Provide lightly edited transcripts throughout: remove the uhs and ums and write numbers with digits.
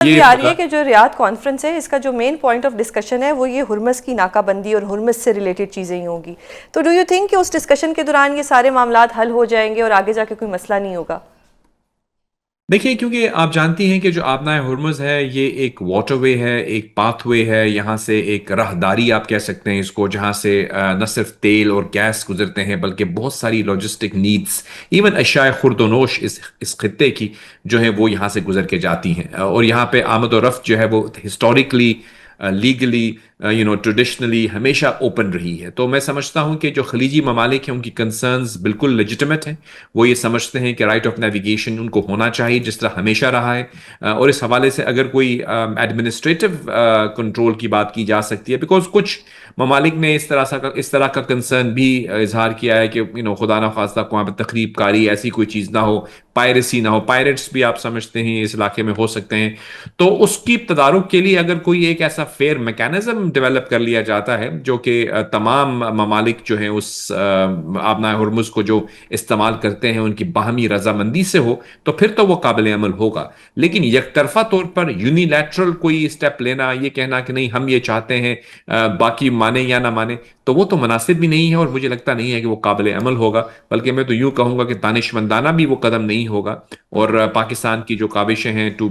بھی آ رہی ہے کہ جو ریاض کانفرنس ہے اس کا جو مین پوائنٹ آف ڈسکشن ہے وہ یہ ہرمز کی ناکہ بندی اور ہرمز سے ریلیٹڈ چیزیں ہی ہوں گی. تو ڈو یو تھنک کہ اس ڈسکشن کے دوران یہ سارے معاملات حل ہو جائیں گے اور آگے جا کے کوئی مسئلہ نہیں ہوگا؟ دیکھیے، کیونکہ آپ جانتی ہیں کہ جو آبنائے ہرمز ہے یہ ایک واٹر وے ہے، ایک پاتھ وے ہے، یہاں سے ایک راہداری آپ کہہ سکتے ہیں اس کو، جہاں سے نہ صرف تیل اور گیس گزرتے ہیں بلکہ بہت ساری لاجسٹک نیڈز، ایون اشیاء خرد و نوش اس خطے کی جو ہے وہ یہاں سے گزر کے جاتی ہیں. اور یہاں پہ آمد و رفت جو ہے وہ ہسٹوریکلی، لیگلی، ٹریڈیشنلی ہمیشہ اوپن رہی ہے. تو میں سمجھتا ہوں کہ جو خلیجی ممالک ہیں ان کی کنسرنز بالکل لیجیٹمیٹ ہیں. وہ یہ سمجھتے ہیں کہ رائٹ آف نیویگیشن ان کو ہونا چاہیے جس طرح ہمیشہ رہا ہے. اور اس حوالے سے اگر کوئی ایڈمنسٹریٹو کنٹرول کی بات کی جا سکتی ہے، بیکاز کچھ ممالک نے اس طرح کا کنسرن بھی اظہار کیا ہے کہ خدا نخواستہ وہاں پہ تخریب کاری ایسی کوئی چیز نہ ہو، پائریسی نہ ہو. پائریٹس بھی آپ سمجھتے ہیں اس علاقے میں ہو سکتے ہیں. تو اس کی تدارک کے لیے اگر کوئی ایک ایسا فیئر میکانزم ڈیولپ کر لیا جاتا ہے جو کہ تمام ممالک جو ہیں اس آبنائے ہرمز کو جو استعمال کرتے ہیں ان کی باہمی رضامندی سے ہو، تو پھر تو وہ قابل عمل ہوگا. لیکن یک طرفہ طور پر یونیلیٹرل کوئی اسٹیپ لینا، یہ کہنا کہ نہیں ہم یہ چاہتے ہیں باقی مانے یا نہ مانے، تو وہ تو مناسب بھی نہیں ہے اور مجھے لگتا نہیں ہے کہ وہ قابل عمل ہوگا. بلکہ میں تو یوں کہوں گا کہ دانشمندانہ بھی وہ قدم نہیں ہوگا. اور پاکستان کی جو کاوشیں ہیں to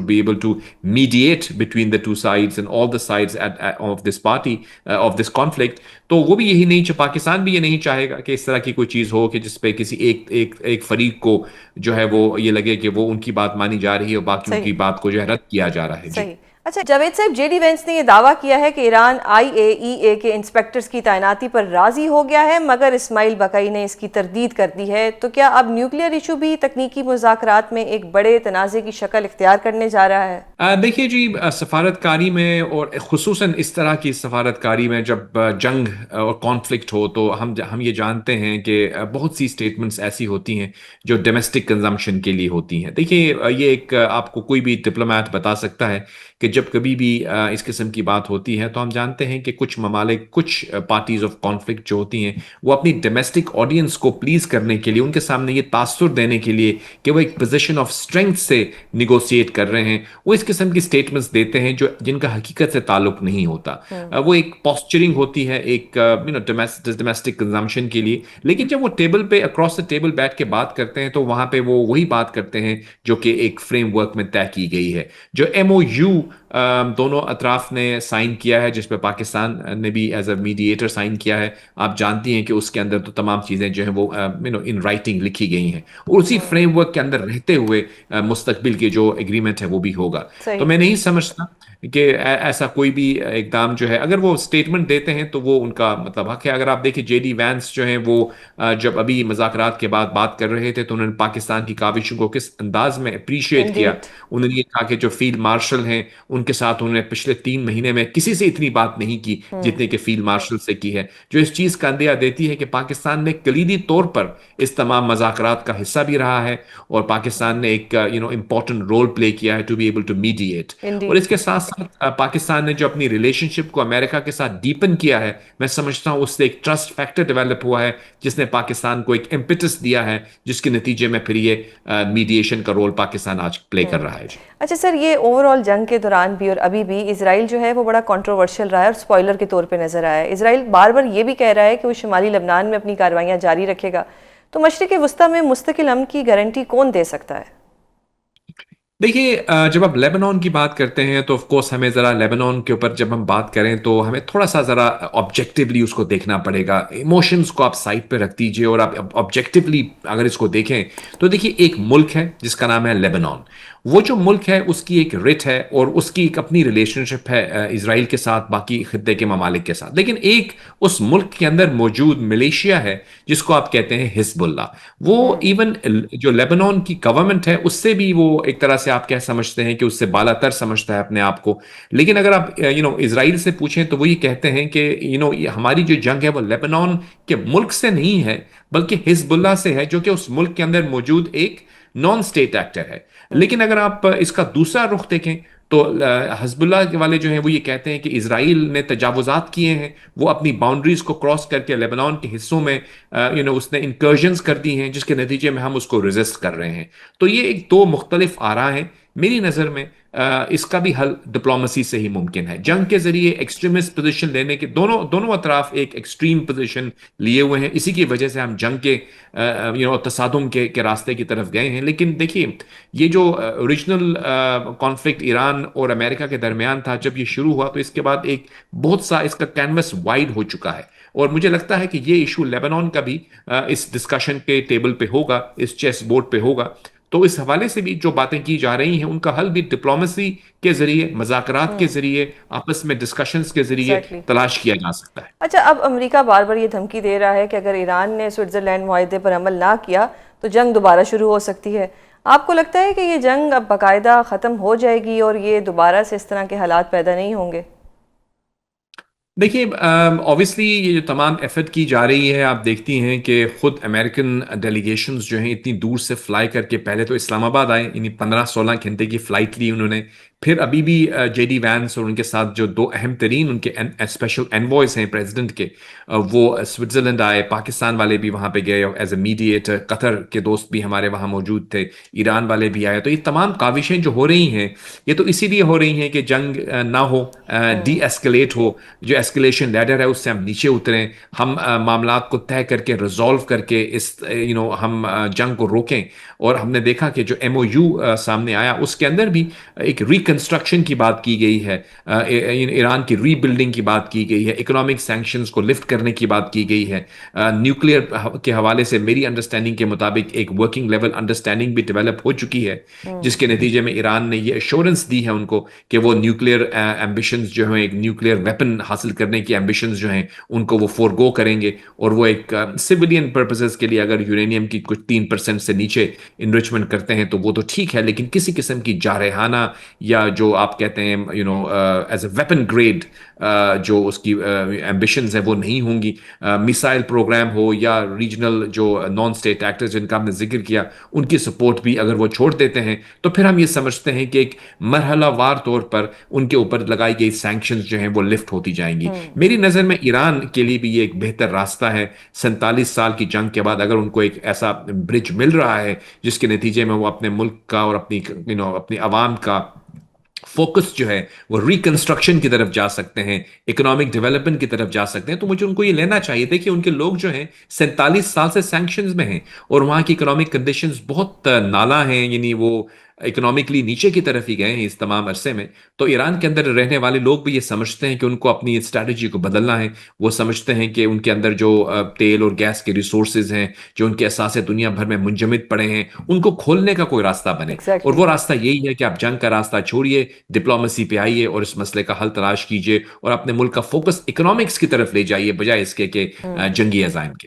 be able to mediate between the two sides and all the sides of this party of this conflict، تو وہ بھی یہی نہیں پاکستان بھی یہ نہیں چاہے گا کہ اس طرح کی کوئی چیز ہو کہ جس پہ کسی ایک فریق کو جو ہے وہ یہ لگے کہ وہ ان کی بات مانی جا رہی ہے اور باقیوں کی بات کو جو ہے رد کیا جا رہا ہے. جی صحیح. اچھا جاوید صاحب، جے ڈی وینس نے یہ دعویٰ کیا ہے کہ ایران IAEA کے انسپیکٹرز کی تعیناتی پر راضی ہو گیا ہے، مگر اسماعیل بقائی نے اس کی تردید کر دی ہے. تو کیا اب نیوکلیئر ایشو بھی تکنیکی مذاکرات میں ایک بڑے تنازع کی شکل اختیار کرنے جا رہا ہے؟ دیکھیے جی، سفارتکاری میں اور خصوصاً اس طرح کی سفارتکاری میں جب جنگ اور کانفلکٹ ہو تو ہم یہ جانتے ہیں کہ بہت سی سٹیٹمنٹس ایسی ہوتی ہیں جو ڈومیسٹک کنزمپشن کے لیے ہوتی ہیں. دیکھیے یہ ایک آپ کو کوئی بھی ڈپلومیٹ بتا سکتا ہے کہ جب کبھی بھی اس قسم کی بات ہوتی ہے تو ہم جانتے ہیں کہ کچھ ممالک، کچھ پارٹیز آف کانفلکٹ جو ہوتی ہیں وہ اپنی ڈومیسٹک آڈینس کو پلیز کرنے کے لیے، ان کے سامنے یہ تاثر دینے کے لیے کہ وہ ایک پوزیشن آف اسٹرینتھ سے نیگوشیٹ کر رہے ہیں، وہ اس قسم کی اسٹیٹمنٹس دیتے ہیں جن کا حقیقت سے تعلق نہیں ہوتا. وہ ایک پوسچرنگ ہوتی ہے ایک ڈومیسٹک کنزمپشن کے لیے. لیکن جب وہ ٹیبل پہ اکراس دا ٹیبل بیٹھ کے بات کرتے ہیں تو وہاں پہ وہ وہی بات کرتے ہیں جو کہ ایک فریم ورک میں طے کی گئی ہے. جو MOU دونوں اطراف نے سائن کیا ہے، جس پہ پاکستان نے بھی ایز اے میڈیٹر سائن کیا ہے، آپ جانتی ہیں کہ اس کے اندر تو تمام چیزیں جو ہیں وہ ان رائٹنگ لکھی گئی ہیں، اور اسی فریم ورک کے اندر رہتے ہوئے مستقبل کے جو ایگریمنٹ ہے وہ بھی ہوگا. تو میں نہیں سمجھتا کہ ایسا کوئی بھی اقدام جو ہے، اگر وہ اسٹیٹمنٹ دیتے ہیں تو وہ ان کا مطلب حق ہے. اگر آپ دیکھیں جے ڈی وینس جو ہیں وہ جب ابھی مذاکرات کے بعد بات کر رہے تھے تو انہوں نے پاکستان کی کاوشوں کو کس انداز میں اپریشیٹ کیا. انہوں نے یہ کہا کہ جو فیلڈ مارشل ہیں ان کے ساتھ انہوں نے پچھلے 3 مہینے میں کسی سے اتنی بات نہیں کی جتنے کہ فیلڈ مارشل سے کی ہے، جو اس چیز کا اندیہ دیتی ہے کہ پاکستان نے کلیدی طور پر اس تمام مذاکرات کا حصہ بھی رہا ہے اور پاکستان نے ایک امپورٹنٹ رول پلے کیا ہے to be able to meditate. اور اس کے ساتھ ساتھ پاکستان نے جو اپنی ریلیشن شپ کو امریکہ کے ساتھ ڈیپن کیا ہے، میں سمجھتا ہوں اس سے ایک ٹرسٹ فیکٹر ڈیولپ ہوا ہے جس نے پاکستان کو ایک امپیٹس دیا ہے، جس کے نتیجے میں پھر یہ میڈیشن کا رول پاکستان آج پلے کر رہا ہے. اچھا سر، یہ اوور آل جنگ کے دوران بھی اور ابھی بھی اسرائیل جو ہے وہ بڑا کنٹروورشل رہا ہے اور سپوائلر کے طور پہ نظر آیا ہے. اسرائیل بار بار یہ بھی کہہ رہا ہے کہ وہ شمالی لبنان میں اپنی کارروائیاں جاری رکھے گا. تو مشرق وسطیٰ میں مستقل امن کی گارنٹی کون دے سکتا ہے؟ دیکھیے جب آپ لیبنان کی بات کرتے ہیں تو آف کورس ہمیں ذرا لیبنان کے اوپر جب ہم بات کریں تو ہمیں تھوڑا سا ذرا آبجیکٹیولی اس کو دیکھنا پڑے گا. ایموشنز کو آپ سائڈ پہ رکھ دیجئے اور آپ آبجیکٹیولی اگر اس کو دیکھیں تو دیکھیے ایک ملک ہے جس کا نام ہے لیبنان. وہ جو ملک ہے اس کی ایک رٹ ہے اور اس کی ایک اپنی ریلیشن شپ ہے اسرائیل کے ساتھ، باقی خطے کے ممالک کے ساتھ. لیکن ایک اس ملک کے اندر موجود ملیشیا ہے جس کو آپ کہتے ہیں حزب اللہ. وہ ایون جو لیبنان کی گورنمنٹ ہے اس سے بھی وہ ایک طرح سے آپ کیا سمجھتے ہیں کہ اس سے بالا تر سمجھتا ہے اپنے آپ کو. لیکن اگر آپ اسرائیل سے پوچھیں تو وہ یہ کہتے ہیں کہ ہماری جو جنگ ہے وہ لیبنان کے ملک سے نہیں ہے بلکہ حزب اللہ سے ہے، جو کہ اس ملک کے اندر موجود ایک نان اسٹیٹ ایکٹر ہے. لیکن اگر آپ اس کا دوسرا رخ دیکھیں تو حزب اللہ والے جو ہیں وہ یہ کہتے ہیں کہ اسرائیل نے تجاوزات کیے ہیں، وہ اپنی باؤنڈریز کو کراس کر کے لیبنان کے حصوں میں اس نے انکرجنز کر دی ہیں، جس کے نتیجے میں ہم اس کو ریزسٹ کر رہے ہیں. تو یہ ایک 2 مختلف آراء ہیں. میری نظر میں اس کا بھی حل ڈپلومسی سے ہی ممکن ہے. جنگ کے ذریعے ایکسٹریمسٹ پوزیشن لینے کے دونوں اطراف ایک ایکسٹریم پوزیشن لیے ہوئے ہیں. اسی کی وجہ سے ہم جنگ کے تصادم کے راستے کی طرف گئے ہیں. لیکن دیکھیے یہ جو اوریجنل کانفلکٹ ایران اور امریکہ کے درمیان تھا جب یہ شروع ہوا تو اس کے بعد ایک بہت سا اس کا کینوس وائڈ ہو چکا ہے. اور مجھے لگتا ہے کہ یہ ایشو لیبنان کا بھی اس ڈسکشن کے ٹیبل پہ ہوگا, اس چیس بورڈ پہ ہوگا. تو اس حوالے سے بھی جو باتیں کی جا رہی ہیں ان کا حل بھی ڈپلومسی کے ذریعے, مذاکرات کے ذریعے, آپس میں ڈسکشنز کے ذریعے Exactly. تلاش کیا جا سکتا ہے. اچھا، اب امریکہ بار بار یہ دھمکی دے رہا ہے کہ اگر ایران نے سوئٹزرلینڈ معاہدے پر عمل نہ کیا تو جنگ دوبارہ شروع ہو سکتی ہے. آپ کو لگتا ہے کہ یہ جنگ اب باقاعدہ ختم ہو جائے گی اور یہ دوبارہ سے اس طرح کے حالات پیدا نہیں ہوں گے؟ دیکھیے obviously یہ جو تمام ایفرٹ کی جا رہی ہے, آپ دیکھتی ہیں کہ خود امریکن ڈیلیگیشنز جو ہیں اتنی دور سے فلائی کر کے پہلے تو اسلام آباد آئے, یعنی 15-16 گھنٹے کی فلائٹ لی انہوں نے. پھر ابھی بھی جے ڈی وینس اور ان کے ساتھ جو 2 اہم ترین ان کے اسپیشل انوائز ہیں پریزیڈنٹ کے, وہ سوئٹزرلینڈ آئے. پاکستان والے بھی وہاں پہ گئے ایز اے میڈیٹر, قطر کے دوست بھی ہمارے وہاں موجود تھے, ایران والے بھی آئے. تو یہ تمام کاوشیں جو ہو رہی ہیں یہ تو اسی لیے ہو رہی ہیں کہ جنگ نہ ہو, ڈی ایسکلیٹ ہو, جو ایسکلیشن لیڈر ہے اس سے ہم نیچے اتریں, ہم معاملات کو طے کر کے ریزالو کر کے اس ہم جنگ کو روکیں. اور ہم نے دیکھا کہ جو ایم او یو سامنے آیا اس کے اندر بھی ایک ریکنسٹرکشن کی بات کی گئی ہے, ایران کی ری بلڈنگ کی بات کی گئی ہے, اکنامک سینکشنز کو لفٹ کرنے کی بات کی گئی ہے. نیوکلیئر کے حوالے سے میری انڈرسٹینڈنگ کے مطابق ایک ورکنگ لیول انڈرسٹینڈنگ بھی ڈیولپ ہو چکی ہے, جس کے نتیجے میں ایران نے یہ ایشورنس دی ہے ان کو کہ وہ نیوکلیئر ایمبیشنز جو ہیں, ایک نیوکلیئر ویپن حاصل کرنے کی ایمبیشنز جو ہیں ان کو وہ فورگو کریں گے, اور وہ ایک سویلین پرپسز کے لیے اگر یورینیم کی کچھ 3% سے نیچے انرچمنٹ کرتے ہیں تو وہ تو ٹھیک ہے, لیکن کسی قسم کی جارحانہ یا جو آپ کہتے ہیں ایز اے ویپن گریڈ جو اس کی ایمبیشنز ہیں وہ نہیں ہوں گی. میسائل پروگرام ہو یا ریجنل جو نان اسٹیٹ ایکٹرز جن کا ہم نے ذکر کیا ان کی سپورٹ بھی اگر وہ چھوڑ دیتے ہیں تو پھر ہم یہ سمجھتے ہیں کہ ایک مرحلہ وار طور پر ان کے اوپر لگائی گئی سینکشنز جو ہیں وہ لفٹ ہوتی جائیں گی. میری نظر میں ایران کے لیے بھی یہ ایک بہتر راستہ ہے. 47 سال کی جنگ کے بعد اگر ان کو ایک ایسا برج مل رہا ہے جس کے نتیجے میں وہ اپنے ملک کا اور اپنی عوام کا فوکس جو ہے وہ ریکنسٹرکشن کی طرف جا سکتے ہیں, اکنامک ڈیولپمنٹ کی طرف جا سکتے ہیں, تو مجھے ان کو یہ لینا چاہیے. دیکھیے ان کے لوگ جو ہیں 47 سال سے سینکشنز میں ہیں اور وہاں کی اکنامک کنڈیشنز بہت نالا ہیں, یعنی وہ اکنامکلی نیچے کی طرف ہی گئے ہیں اس تمام عرصے میں. تو ایران کے اندر رہنے والے لوگ بھی یہ سمجھتے ہیں کہ ان کو اپنی اسٹریٹجی کو بدلنا ہے. وہ سمجھتے ہیں کہ ان کے اندر جو تیل اور گیس کے ریسورسز ہیں جو ان کے اثاثے دنیا بھر میں منجمد پڑے ہیں ان کو کھولنے کا کوئی راستہ بنے. اور وہ راستہ یہی ہے کہ آپ جنگ کا راستہ چھوڑیے, ڈپلومسی پہ آئیے اور اس مسئلے کا حل تلاش کیجیے اور اپنے ملک کا فوکس اکنامکس کی طرف لے جائیے بجائے اس کے کہ جنگی عزائم کے.